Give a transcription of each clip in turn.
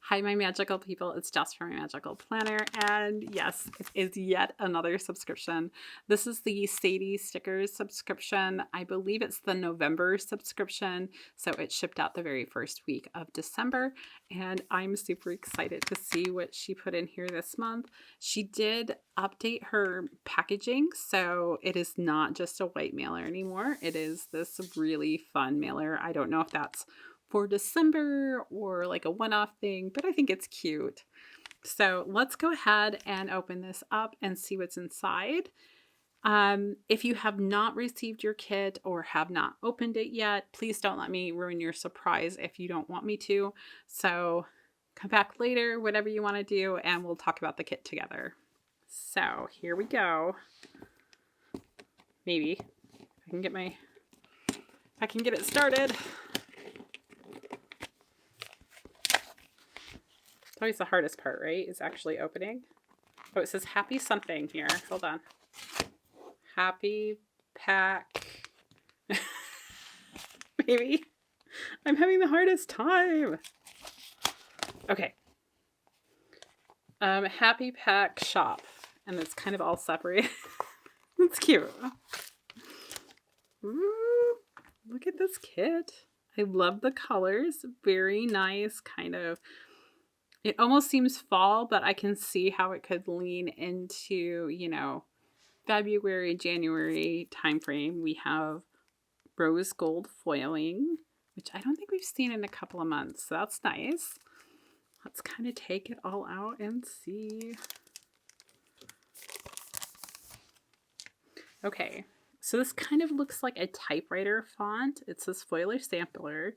Hi, my magical people. It's Jess from My Magical Planner. And yes, it is yet another subscription. This is the Sadie stickers subscription. I believe it's the November subscription. So it shipped out the very first week of December. And I'm super excited to see what she put in here this month. She did update her packaging. So it is not just a white mailer anymore. It is this really fun mailer. I don't know if that's for December or like a one-off thing, but I think it's cute. So let's go ahead and open this up and see what's inside. If you have not received your kit or have not opened it yet, please don't let me ruin your surprise if you don't want me to. So come back later, whatever you want to do, and we'll talk about the kit together. So here we go. Maybe if I can get it started. It's always the hardest part, right? Is actually opening. Oh, it says happy something here. Hold on. Happy pack. Maybe. I'm having the hardest time. Okay. Happy pack shop. And it's kind of all separated. It's cute. Ooh, look at this kit. I love the colors. Very nice kind of. It almost seems fall, but I can see how it could lean into, February, January timeframe. We have rose gold foiling, which I don't think we've seen in a couple of months. So that's nice. Let's kind of take it all out and see. Okay, so this kind of looks like a typewriter font. It says Foiler Sampler.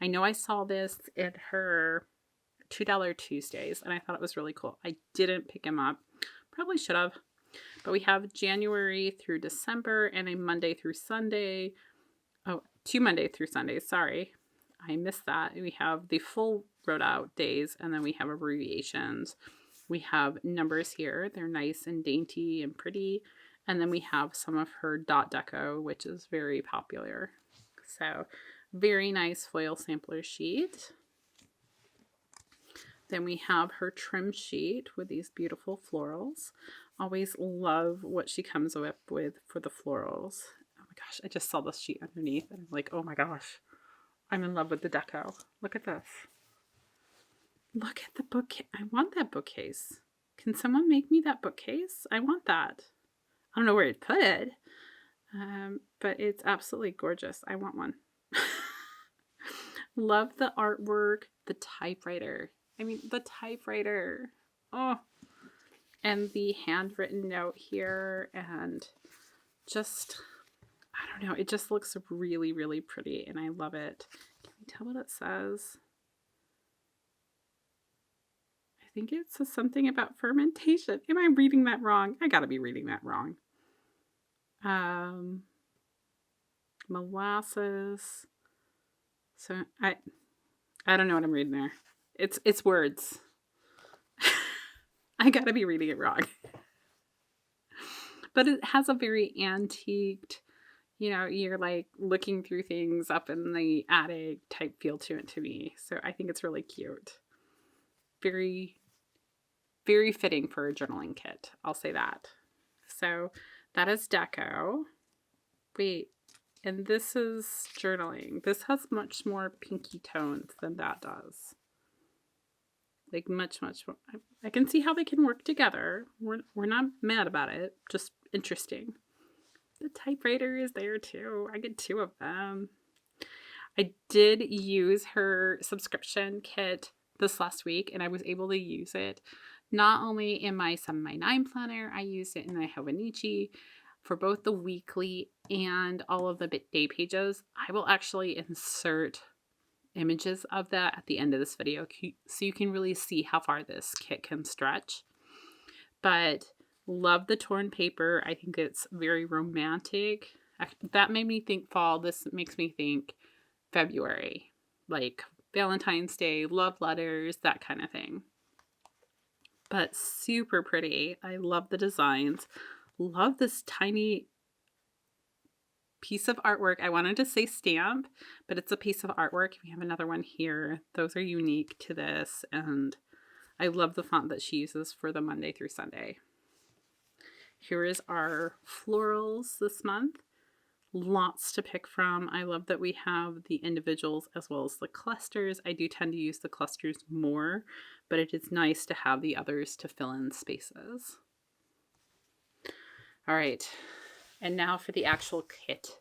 I know I saw this in her $2 Tuesdays, and I thought it was really cool. I didn't pick him up. Probably should have. But we have January through December and a Monday through Sunday. Oh, 2 Monday through Sundays. Sorry. I missed that. We have the full wrote out days, and then we have abbreviations. We have numbers here. They're nice and dainty and pretty. And then we have some of her dot deco, which is very popular. So very nice foil sampler sheet. Then we have her trim sheet with these beautiful florals. Always love what she comes up with for the florals. Oh my gosh, I just saw this sheet underneath and I'm like, oh my gosh, I'm in love with the deco. Look at this. Look at the bookcase. I want that bookcase. Can someone make me that bookcase? I want that. I don't know where to put it, but it's absolutely gorgeous. I want one. Love the artwork, the typewriter. I mean, the typewriter. Oh, and the handwritten note here, and just, I don't know, it just looks really, really pretty, and I love it. Can you tell what it says? I think it says something about fermentation. Am I reading that wrong? I gotta be reading that wrong. Molasses. So I don't know what I'm reading there. It's words. I gotta be reading it wrong. But it has a very antiqued, you're like looking through things up in the attic type feel to it to me. So I think it's really cute. Very, very fitting for a journaling kit. I'll say that. So that is deco. Wait, and this is journaling. This has much more pinky tones than that does. Like much, much more. I can see how they can work together. We're not mad about it. Just interesting. The typewriter is there too. I get 2 of them. I did use her subscription kit this last week, and I was able to use it not only in my 7x9 planner, I used it in my Hobonichi for both the weekly and all of the day pages. I will actually insert images of that at the end of this video so you can really see how far this kit can stretch. But love the torn paper. I think it's very romantic. That made me think fall. This makes me think February, like Valentine's Day, love letters, that kind of thing. But super pretty. I love the designs. Love this tiny piece of artwork. I wanted to say stamp, but it's a piece of artwork. We have another one here. Those are unique to this, and I love the font that she uses for the Monday through Sunday. Here is our florals this month. Lots to pick from. I love that we have the individuals as well as the clusters. I do tend to use the clusters more, but it is nice to have the others to fill in spaces. All right, and now for the actual kit.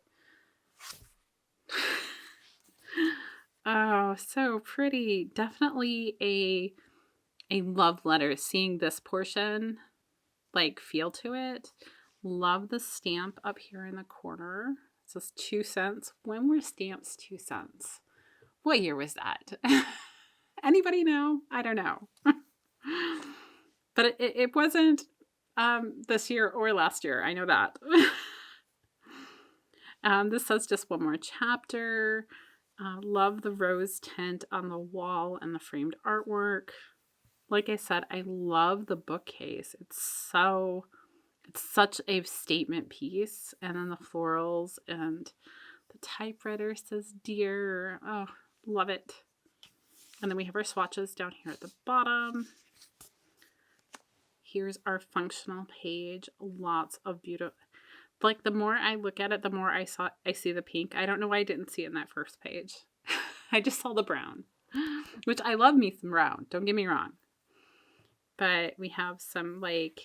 Oh, so pretty. Definitely a love letter. Seeing this portion, like, feel to it. Love the stamp up here in the corner. It says 2 cents. When were stamps 2 cents? What year was that? Anybody know? I don't know. But it wasn't this year or last year. I know that. This says just one more chapter. Love the rose tint on the wall and the framed artwork. Like I said, I love the bookcase. It's such a statement piece. And then the florals and the typewriter says dear. Oh, love it. And then we have our swatches down here at the bottom. Here's our functional page. Lots of beautiful. Like, the more I look at it, the more I see the pink. I don't know why I didn't see it in that first page. I just saw the brown, which I love me some brown. Don't get me wrong. But we have some, like,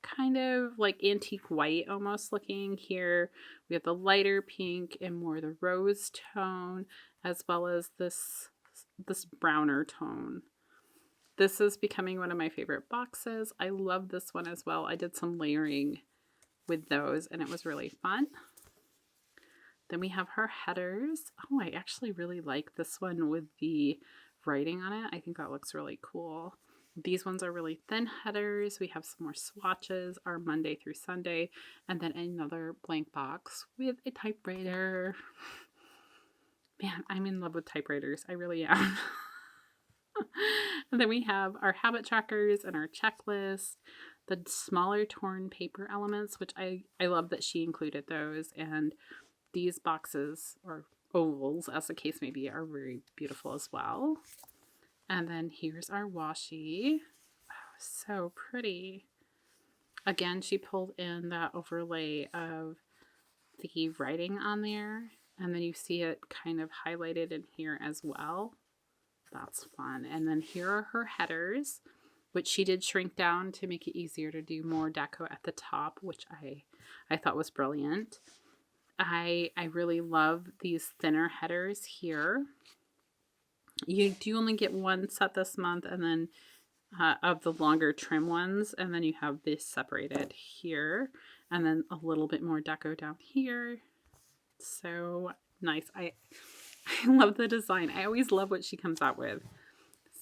kind of like antique white almost looking here. We have the lighter pink and more the rose tone, as well as this browner tone. This is becoming one of my favorite boxes. I love this one as well. I did some layering with those and it was really fun. Then we have her headers. Oh, I actually really like this one with the writing on it. I think that looks really cool. These ones are really thin headers. We have some more swatches, our Monday through Sunday, and then another blank box with a typewriter. Man, I'm in love with typewriters. I really am. And then we have our habit trackers and our checklist, the smaller torn paper elements, which I love that she included those. And these boxes, or ovals as the case may be, are very beautiful as well. And then here's our washi. Oh, so pretty. Again, she pulled in that overlay of the writing on there. And then you see it kind of highlighted in here as well. That's fun. And then here are her headers, which she did shrink down to make it easier to do more deco at the top, which I thought was brilliant. I really love these thinner headers here. You do only get one set this month, and then of the longer trim ones, and then you have this separated here, and then a little bit more deco down here. So nice. I love the design. I always love what she comes out with.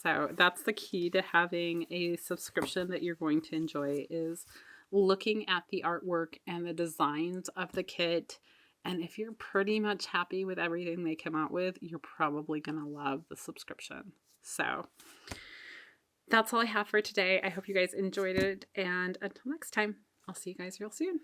So that's the key to having a subscription that you're going to enjoy, is looking at the artwork and the designs of the kit. And if you're pretty much happy with everything they come out with, you're probably going to love the subscription. So that's all I have for today. I hope you guys enjoyed it. And until next time, I'll see you guys real soon.